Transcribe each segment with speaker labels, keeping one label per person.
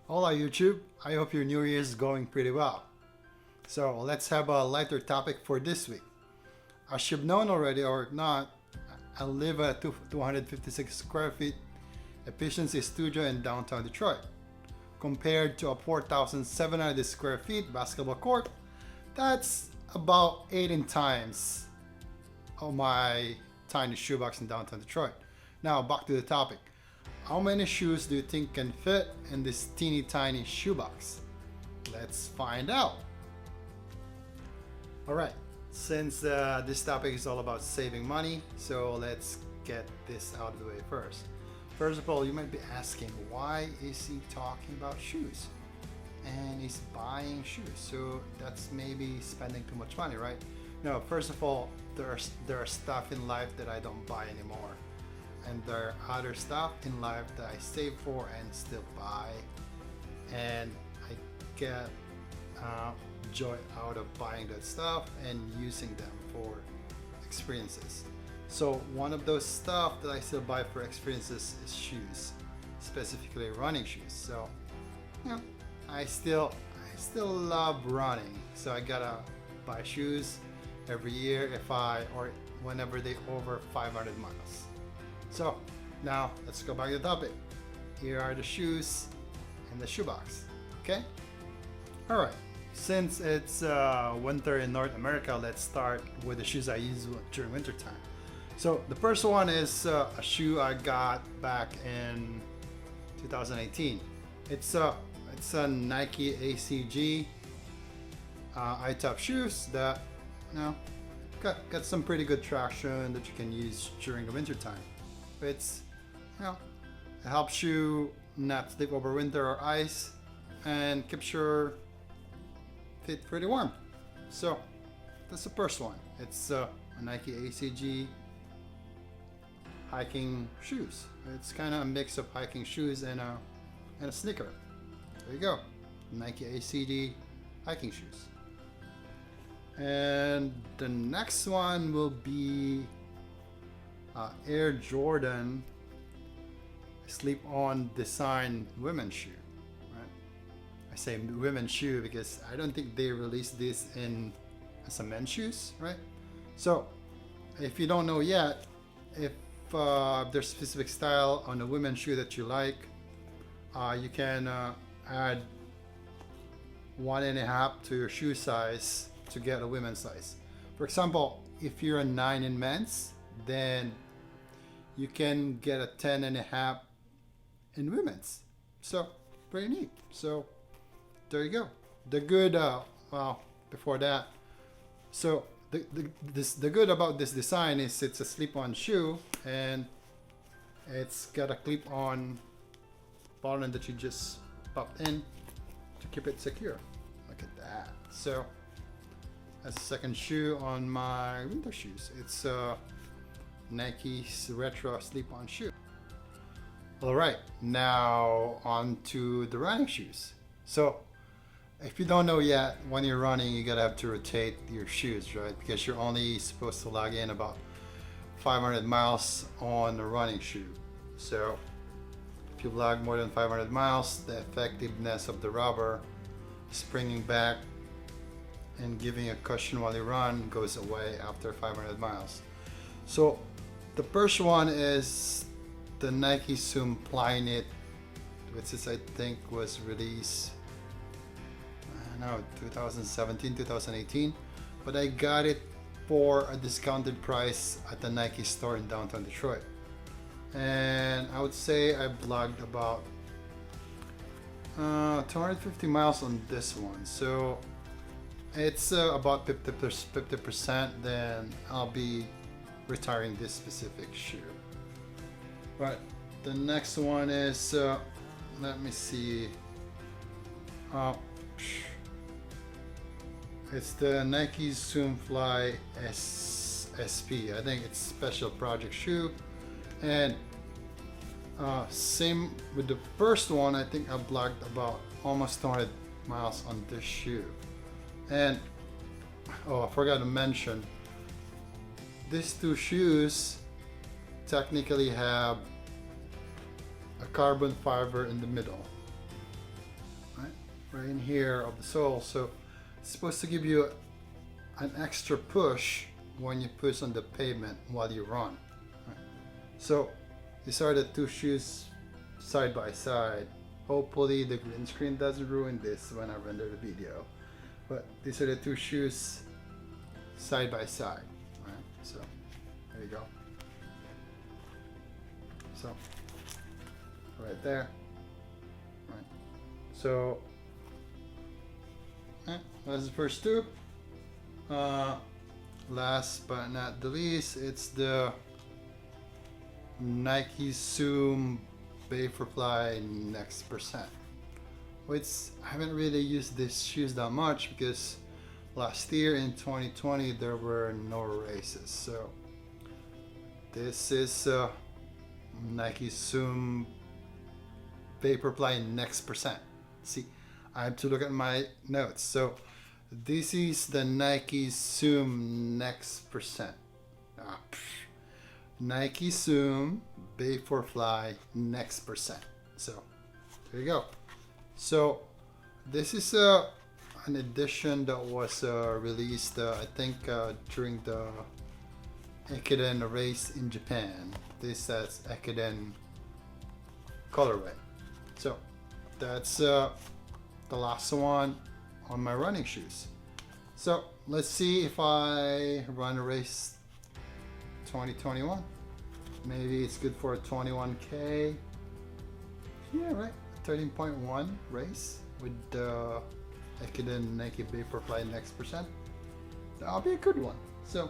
Speaker 1: Hola YouTube, I hope your new year is going pretty well. So let's have a lighter topic for this week. As you've known already or not, I live at 256 square feet efficiency studio in downtown Detroit. Compared to a 4,700 square feet basketball court, that's about 18 times of my tiny shoebox in downtown Detroit. Now back to the topic. How many shoes do you think can fit in this teeny tiny shoebox? Let's find out. Alright, since this topic is all about saving money, so let's get this out of the way first. First of all, you might be asking, why is he talking about shoes? And he's buying shoes, so that's maybe spending too much money, right? No, first of all, there are stuff in life that I don't buy anymore. And there are other stuff in life that I save for and still buy, and I get joy out of buying that stuff and using them for experiences. So one of those stuff that I still buy for experiences is shoes, specifically running shoes. So yeah, I still love running, so I gotta buy shoes every year or whenever they over 500 miles. So now let's go back to the topic. Here are the shoes in the shoebox. Okay? Alright, since it's winter in North America, let's start with the shoes I use during winter time. So the first one is a shoe I got back in 2018. It's a Nike ACG I-top shoes that got some pretty good traction that you can use during the winter time. It helps you not sleep over winter or ice and keeps your feet pretty warm. So that's the first one. It's a Nike ACG hiking shoes. It's kind of a mix of hiking shoes and a sneaker. There you go, Nike ACG hiking shoes. And the next one will be Air Jordan slip-on design women's shoe. Right? I say women's shoe because I don't think they released this as a men's shoes, right? So if you don't know yet, if there's specific style on a women's shoe that you like, you can add 1.5 to your shoe size to get a women's size. For example, if you're a 9 in men's, then you can get a 10.5 in women's. So pretty neat. So there you go. The good, well, before that, so the good about this design is it's a slip-on shoe and it's got a clip-on button that you just pop in to keep it secure. Look at that. So that's the second shoe on my winter shoes. It's Nike's retro slip-on shoe. Alright, now on to the running shoes. So if you don't know yet, when you're running you gotta have to rotate your shoes, right? Because you're only supposed to log in about 500 miles on a running shoe. So if you log more than 500 miles, the effectiveness of the rubber springing back and giving a cushion while you run goes away after 500 miles. So the first one is the Nike FLYKNIT, which is I think was released, I don't know, 2017, 2018, but I got it for a discounted price at the Nike store in downtown Detroit. And I would say I blogged about 250 miles on this one. So it's about 50%, then I'll be retiring this specific shoe. Right, the next one is let me see, it's the Nike Zoomfly ISPA. I think it's special project shoe, and same with the first one. I think I blogged about almost 200 miles on this shoe. And I forgot to mention, these two shoes technically have a carbon fiber in the middle. right in here of the sole. So it's supposed to give you an extra push when you push on the pavement while you run. Right. So these are the two shoes side by side. Hopefully the green screen doesn't ruin this when I render the video. But these are the two shoes side by side. Right. So there you go. So right there. Right. So that's the first two. Last but not the least, it's the Nike Zoom Vaporfly Next Percent. Which I haven't really used these shoes that much because last year in 2020 there were no races. So this is Nike Zoom Vaporfly Next Percent. See, I have to look at my notes. So this is the Nike Zoom Next Percent. Nike Zoom Vaporfly Next Percent. So there you go. So this is an edition that was released I think during the Ekiden race in Japan. This says Ekiden colorway. So that's the last one on my running shoes. So let's see if I run a race 2021. Maybe it's good for a 21K. Yeah, right. 13.1 race with the Ekiden Nike Vaporfly Next Percent. That'll be a good one. So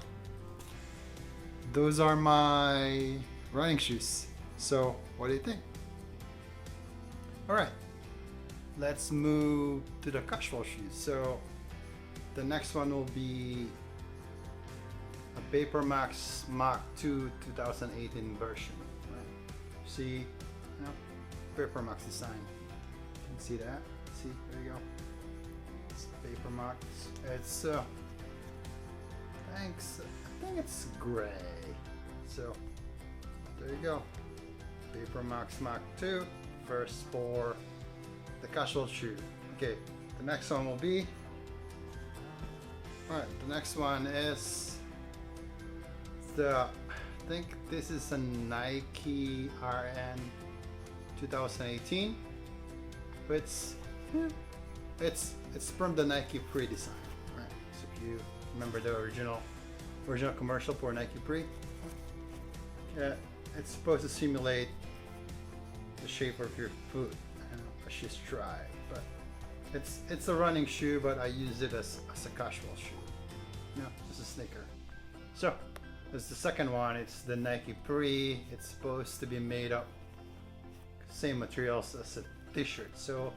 Speaker 1: those are my running shoes. So what do you think? All right, let's move to the casual shoes. So the next one will be a VaporMax Mach 2 2018 version. Right. See, you know, VaporMax design. You can see that. See, there you go. It's VaporMax. It's I think it's gray. So there you go. VaporMax Mach 2, first for the casual shoe. Okay, the next one will be. Alright, the next one is I think this is a Nike RN 2018. It's from the Nike Pre design, right? So if you remember the original commercial for Nike Pre, it's supposed to simulate the shape of your foot. Let's just try, but it's a running shoe, but I use it as a casual shoe. No, just a sneaker. So that's the second one. It's the Nike Pre. It's supposed to be made up same materials as a t-shirt. So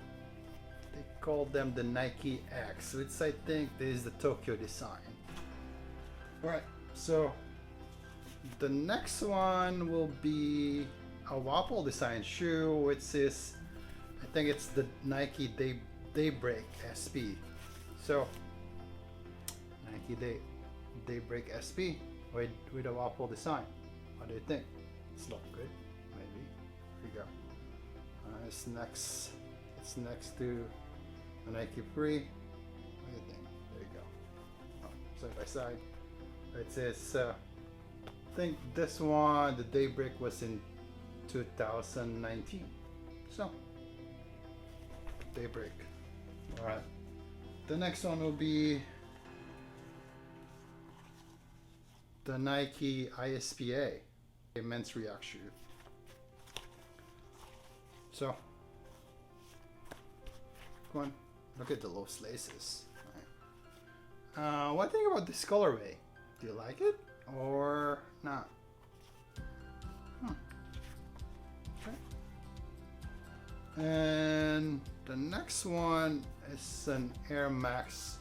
Speaker 1: they call them the Nike X, which I think this is the Tokyo design. Alright, so the next one will be a Waffle design shoe, which is, I think it's the Nike Daybreak SP. So Nike Daybreak SP with a Waffle design. What do you think? It's not good, maybe. Here we go. It's next to the Nike Pre. What do you think? There you go. Oh, side by side. It says, I think this one, the Daybreak, was in 2019. So, Daybreak. Alright. The next one will be the Nike ISPA, a men's React shoe. So, come on, look at the loose laces. Right. What do you think about this colorway? Do you like it or not? Okay. And the next one is an Air Max.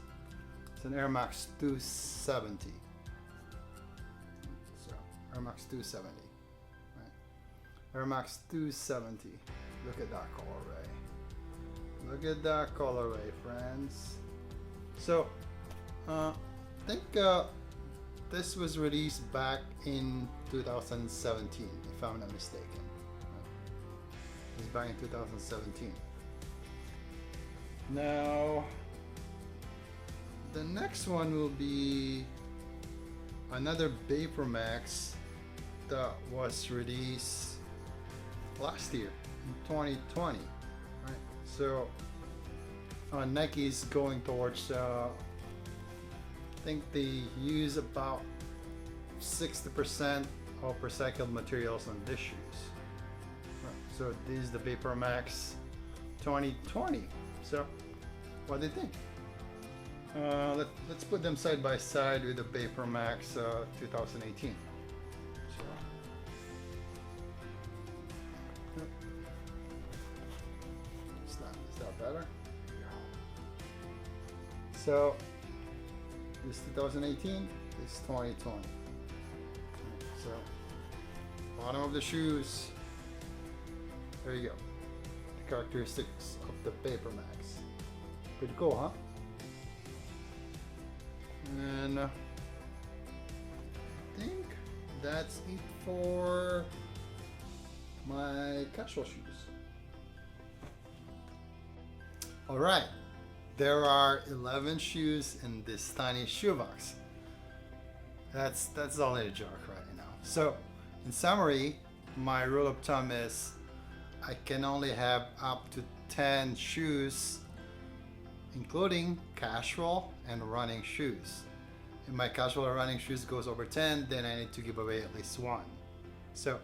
Speaker 1: It's an Air Max 270. So Air Max 270. Right. Air Max 270. Look at that colorway. Look at that colorway, friends. So I think this was released back in 2017, if I'm not mistaken. It was back in 2017. Now, the next one will be another VaporMax that was released last year in 2020. Right? So Nike is going towards, I think they use about 60% of recycled materials on these shoes. Right. So this is the VaporMax 2020. So what do you think? Let's put them side by side with the VaporMax 2018. So, is that better? So this 2018, this 2020. So bottom of the shoes. There you go. The characteristics of the VaporMax. Pretty cool, huh? And I think that's it for my casual shoes. All right, there are 11 shoes in this tiny shoebox. That's only a joke right now. So, in summary, my rule of thumb is I can only have up to 10 shoes, including casual and running shoes. If my casual or running shoes goes over 10, then I need to give away at least one. So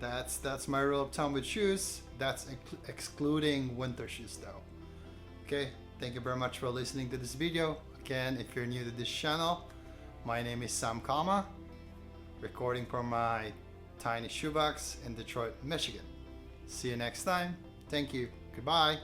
Speaker 1: that's my rule of thumb with shoes. That's excluding winter shoes though. Okay, thank you very much for listening to this video. Again, if you're new to this channel, my name is Sam Kama, recording from my tiny shoebox in Detroit, Michigan. See you next time. Thank you. Goodbye.